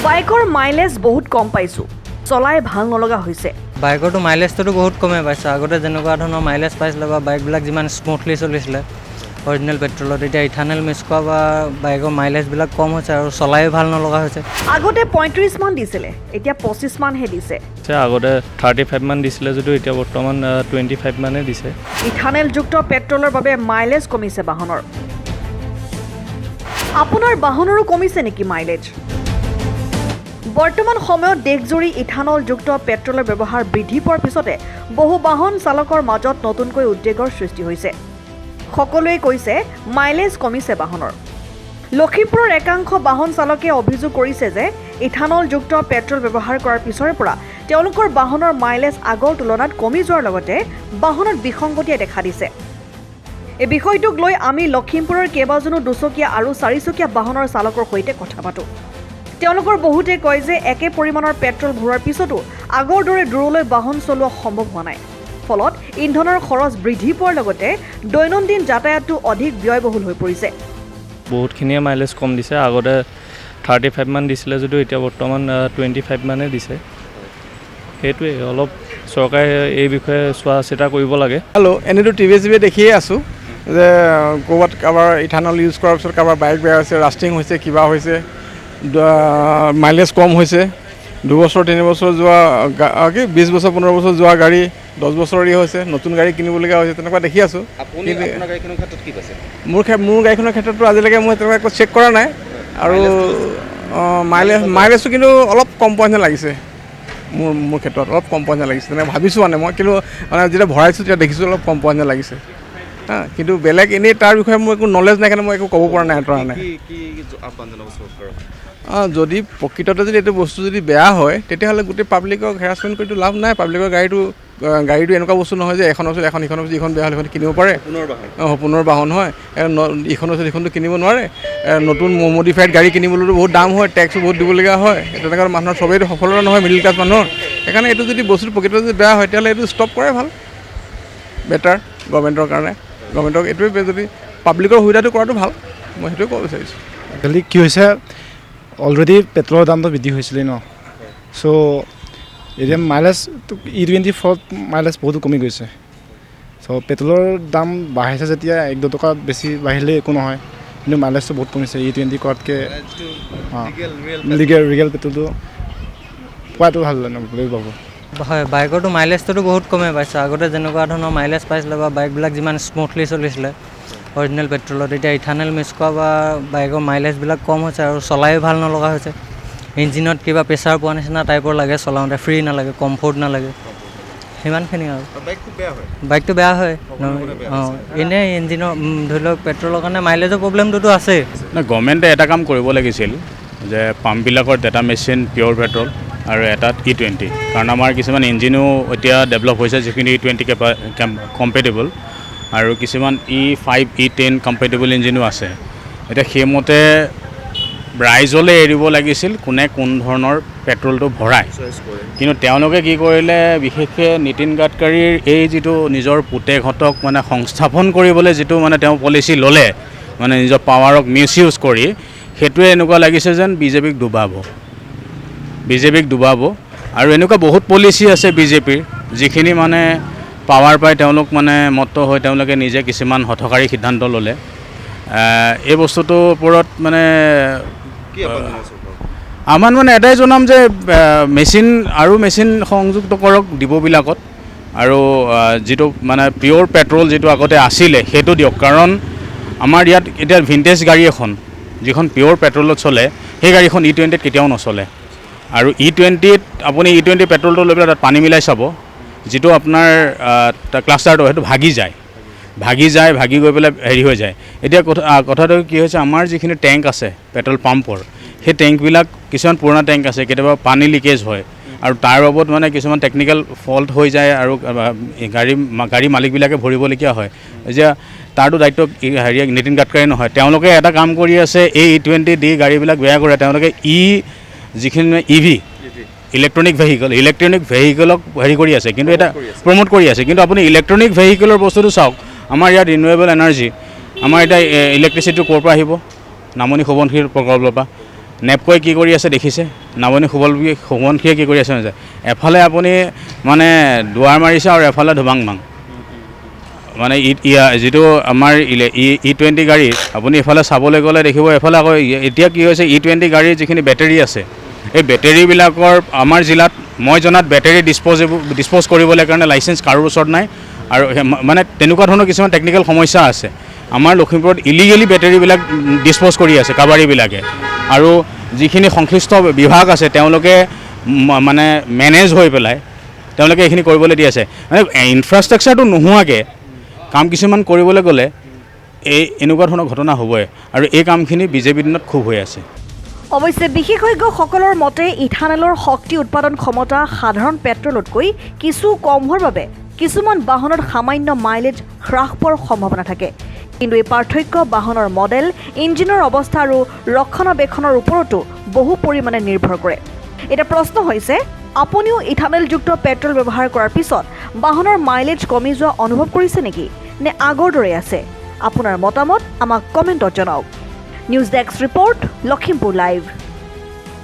বাইকৰ মাইলেজ বহুত কম পাইছোঁ, চলাই ভাল নলগা হৈছে। বাইকৰটো মাইলেজটো বহুত কমেই পাইছোঁ। আগতে যেনেকুৱা ধৰণৰ মাইলেজ পাইছিলে বা বাইকবিলাক যিমান স্মুথলি চলিছিলে অৰিজিনেল পেট্ৰলত, এতিয়া ইথানেল মিক্স কৰা বা বাইকৰ মাইলেজবিলাক কম হৈছে আৰু চলায়ো ভাল নলগা হৈছে। আগতে 35 মান দিছিলে, এতিয়া 25 মানহে দিছে। আগতে 35 মান দিছিলে যদিও এতিয়া বৰ্তমান 25 মানে দিছে। ইথানেলযুক্ত পেট্ৰলৰ বাবে মাইলেজ কমিছে বাহনৰ। আপোনাৰ বাহনৰো কমিছে নেকি মাইলেজ? বৰ্তমান সময়ত দেশজুৰি ইথানলযুক্ত পেট্ৰলৰ ব্যৱহাৰ বৃদ্ধি পোৱাৰ পিছতে বহু বাহন চালকৰ মাজত নতুনকৈ উদ্বেগৰ সৃষ্টি হৈছে। সকলোৱে কৈছে মাইলেজ কমিছে বাহনৰ। লখিমপুৰৰ একাংশ বাহন চালকে অভিযোগ কৰিছে যে ইথানলযুক্ত পেট্ৰল ব্যৱহাৰ কৰাৰ পিছৰে পৰা তেওঁলোকৰ বাহনৰ মাইলেজ আগৰ তুলনাত কমি যোৱাৰ লগতে বাহনত বিসংগতিয়ে দেখা দিছে। এই বিষয়টোক লৈ আমি লখিমপুৰৰ কেইবাজনো দুচকীয়া আৰু চাৰিচকীয়া বাহনৰ চালকৰ সৈতে কথা পাতোঁ। তেওঁলোকৰ বহুতে কয় যে একে পৰিমাণৰ পেট্ৰল ভৰোৱাৰ পিছতো আগৰ দৰে দূৰলৈ বাহন চলোৱা সম্ভৱ হোৱা নাই। ফলত ইন্ধনৰ খৰচ বৃদ্ধি পোৱাৰ লগতে দৈনন্দিন যাতায়াতটো অধিক ব্যয়বহুল হৈ পৰিছে। বহুতখিনিয়ে মাইলেজ কম দিছে। আগতে 35 মান দিছিলে যদিও এতিয়া বৰ্তমান 25 মানে দিছে। সেইটোৱে অলপ চৰকাৰে এই বিষয়ে চোৱা চিতা কৰিব লাগে। এনেইতো টিভি দেখিয়ে আছোঁ যে ক'ৰবাত কাৰোবাৰ ইথানল ইউজ কৰাৰ পিছত কাৰোবাৰ বাইক বেয়া হৈছে, ৰাষ্টিং হৈছে, কিবা হৈছে, মাইলেজ কম হৈছে। 2 বছৰ 3 বছৰ যোৱা 20 বছৰ 15 বছৰ যোৱা গাড়ী 10 বছৰীয়া হৈছে, নতুন গাড়ী কিনিবলগীয়া হৈছে, তেনেকুৱা দেখি আছোঁ। মোৰ গাড়ীখনৰ ক্ষেত্ৰতো আজিলৈকে মই তেনেকুৱা একো চেক কৰা নাই। আৰু মাইলেজটো কিন্তু অলপ কম পোৱা যেন লাগিছে। মোৰ ক্ষেত্ৰত অলপ কম পোৱা যেন লাগিছে, তেনেকৈ ভাবিছোঁ মই কিন্তু যেতিয়া ভৰাইছোঁ তেতিয়া দেখিছোঁ অলপ কম পোৱা যেন লাগিছে। কিন্তু বেলেগ এনেই তাৰ বিষয়ে মোৰ একো নলেজ নাই কাৰণে মই একো ক'ব পৰা নাই। যদি প্ৰকৃততে যদি এইটো বস্তু যদি বেয়া হয় তেতিয়াহ'লে গোটেই পাব্লিকক হেৰাছমেণ্ট কৰিতো লাভ নাই। পাব্লিকৰ গাড়ীটো এনেকুৱা বস্তু নহয় যে এখন পিছত এখন, ইখনৰ পিছত ইখন বেয়া হ'লে ইখন কিনিব পাৰে। পুনৰ বাহন হয়, ইখনৰ পিছত ইখনটো কিনিব নোৱাৰে। নতুন মডিফাইড গাড়ী কিনিবলৈতো বহুত দাম হয়, টেক্সো বহুত দিবলগীয়া হয়। তেনেকুৱা মানুহৰ চবেইতো সফলতা নহয়, মিডিল ক্লাছ মানুহৰ। সেইকাৰণে এইটো যদি বস্তুটো প্ৰকৃততে যদি বেয়া হয় তেতিয়াহ'লে এইটো ষ্টপ কৰাই ভাল, বেটাৰ গভৰ্ণমেণ্টৰ কাৰণে। গভৰ্ণমেণ্টক এইটোৱে যদি পাব্লিকৰ সুবিধাটো কৰাটো ভাল, মই সেইটোৱে ক'ব বিচাৰিছোঁ। আজিকালি কি হৈছে, অলৰেডি পেট্ৰলৰ দামটো বৃদ্ধি হৈছিলে ন, চ' এতিয়া মাইলেজটো E24 মাইলেজ বহুতো কমি গৈছে। চ' পেট্ৰলৰ দাম বাঢ়িছে যেতিয়া 1-2 টকা বেছি বাঢ়িলে একো নহয়, কিন্তু মাইলেজটো বহুত কমিছে E20 কৰাতকৈ। ৰিগেল পেট্ৰলটো পোৱাটো ভাল বুলি ভাবোঁ। হয়, বাইকৰটো মাইলেজটো বহুত কমেই পাইছোঁ। আগতে যেনেকুৱা ধৰণৰ মাইলেজ পাইছিলে বা বাইকবিলাক যিমান স্মুথলি চলিছিলে অৰিজিনেল পেট্ৰলত, এতিয়া ইথানেল মিক্স কৰা বা বাইকৰ মাইলেজবিলাক কম হৈছে আৰু চলায়ো ভাল নলগা হৈছে। ইঞ্জিনত কিবা প্ৰেছাৰ পোৱা নিচিনা টাইপৰ লাগে, চলাওঁতে ফ্ৰী নালাগে, কমফৰ্ট নালাগে, সিমানখিনি আৰু। বাইকটো বেয়া হয় এনেই ইঞ্জিনৰ ধৰি লওক পেট্ৰলৰ কাৰণে মাইলেজৰ প্ৰব্লেমটোতো আছেই। গভৰ্ণমেণ্টে এটা কাম কৰিব লাগিছিল যে পাম্পবিলাকত এটা মেচিন পিয়'ৰ পেট্ৰল আৰু এটাত E20, কাৰণ আমাৰ কিছুমান ইঞ্জিনো এতিয়া ডেভেলপ হৈছে যিখিনি E20 কম্পেটেবল, আৰু কিছুমান E5 E10 কম্পেটেবল ইঞ্জিনো আছে। এতিয়া সেইমতে ৰাইজলৈ এৰিব লাগিছিল কোনে কোন ধৰণৰ পেট্ৰলটো ভৰায়। কিন্তু তেওঁলোকে কি কৰিলে, বিশেষকৈ নীতিন গাডকাৰীৰ এই যিটো নিজৰ পুতেকহঁতক মানে সংস্থাপন কৰিবলৈ যিটো মানে তেওঁ পলিচি ল'লে, মানে নিজৰ পাৱাৰক মিছ ইউজ কৰি, সেইটোৱে এনেকুৱা লাগিছে যেন বিজেপিক ডুবাব। আৰু এনেকুৱা বহুত পলিচি আছে বিজেপিৰ যিখিনি মানে পাৱাৰ পাই তেওঁলোক মানে মত্ত হৈ তেওঁলোকে নিজে কিছুমান হঠকাৰী সিদ্ধান্ত ল'লে। এই বস্তুটোৰ ওপৰত মানে আমাৰ মানে এটাই জনাম যে মেচিন সংযুক্ত কৰক ডিপোবিলাকত, আৰু যিটো মানে পিয়'ৰ পেট্ৰল যিটো আগতে আছিলে সেইটো দিয়ক। কাৰণ আমাৰ ইয়াত এতিয়া ভিনটেজ গাড়ী এখন যিখন পিয়'ৰ পেট্ৰলত চলে, সেই গাড়ীখন E20ত কেতিয়াও নচলে। আৰু E20ত আপুনি E20 পেট্ৰলটো লৈ পেলাই তাত পানী মিলাই চাব, যিটো আপোনাৰ ক্লাষ্টাৰটো সেইটো ভাগি গৈ পেলাই হেৰি হৈ যায়। এতিয়া কথাটো কি হৈছে, আমাৰ যিখিনি টেংক আছে পেট্ৰল পাম্পৰ, সেই টেংকবিলাক কিছুমান পুৰণা টেংক আছে, কেতিয়াবা পানী লিকেজ হয় আৰু তাৰ বাবদ মানে কিছুমান টেকনিকেল ফল্ট হৈ যায় আৰু গাড়ী মালিকবিলাকে ভৰিবলগীয়া হয়। এতিয়া তাৰতো দায়িত্ব নীতিন গাডকাৰী নহয়। তেওঁলোকে এটা কাম কৰি আছে, এই E20 দি গাড়ীবিলাক বেয়া কৰে। তেওঁলোকে যিখিনি EV ইলেক্ট্ৰনিক ভেহিকলক হেৰি কৰি আছে, কিন্তু এটা প্ৰমোট কৰি আছে। কিন্তু আপুনি ইলেক্ট্ৰনিক ভেহিকলৰ বস্তুটো চাওক, আমাৰ ইয়াত ৰিনিউৱেবল এনাৰ্জি, আমাৰ এতিয়া ইলেক্ট্ৰিচিটিটো ক'ৰ পৰা আহিব? নামনি সোৱণশিৰি প্ৰকল্পৰ পৰা। নেপকোৱে কি কৰি আছে দেখিছে, নামনি সোৱণশিৰীয়ে কি কৰি আছে নাযায়। এফালে আপুনি মানে দুৱাৰ মাৰিছে আৰু এফালে ধুবাং ভাং। মানে যিটো আমাৰ E20 গাড়ী আপুনি এফালে চাবলৈ গ'লে দেখিব, এফালে আকৌ এতিয়া কি হৈছে E20 গাড়ীৰ যিখিনি বেটেৰী আছে, এই বেটেৰীবিলাকৰ আমাৰ জিলাত মই জনাত বেটেৰী ডিছপ'জ কৰিবলৈ কাৰণে লাইচেঞ্চ কাৰোৰ ওচৰত নাই। আৰু মানে তেনেকুৱা ধৰণৰ কিছুমান টেকনিকেল সমস্যা আছে। আমাৰ লখিমপুৰত ইলিগেলি বেটেৰীবিলাক ডিছপ'জ কৰি আছে কাবাৰীবিলাকে, আৰু যিখিনি সংশ্লিষ্ট বিভাগ আছে তেওঁলোকে মানে মেনেজ হৈ পেলাই তেওঁলোকে এইখিনি কৰিবলৈ দি আছে। মানে ইনফ্ৰাষ্ট্ৰাকচাৰটো নোহোৱাকৈ কাম কিছুমান কৰিবলৈ গ'লে এনেকুৱা ধৰণৰ ঘটনা হ'বই, আৰু এই কামখিনি বিজেপিৰ দিনত খুব হৈ আছে। অৱশ্যে বিশেষজ্ঞসকলৰ মতে ইথানলৰ শক্তি উৎপাদন ক্ষমতা সাধাৰণ পেট্ৰলতকৈ কিছু কম হোৱাৰ বাবে কিছুমান বাহনত সামান্য মাইলেজ হ্ৰাস পোৱাৰ সম্ভাৱনা থাকে। কিন্তু এই পাৰ্থক্য বাহনৰ মডেল, ইঞ্জিনৰ অৱস্থা আৰু ৰক্ষণাবেক্ষণৰ ওপৰতো বহু পৰিমাণে নিৰ্ভৰ কৰে। এটা প্ৰশ্ন হৈছে, আপুনিও ইথানলযুক্ত পেট্ৰল ব্যৱহাৰ কৰাৰ পিছত বাহনৰ মাইলেজ কমি যোৱা অনুভৱ কৰিছে নেকি, নে আগৰ দৰে আছে? আপোনাৰ মতামত আমাক কমেণ্টত জনাওক। News desk report, Lakhimpur live.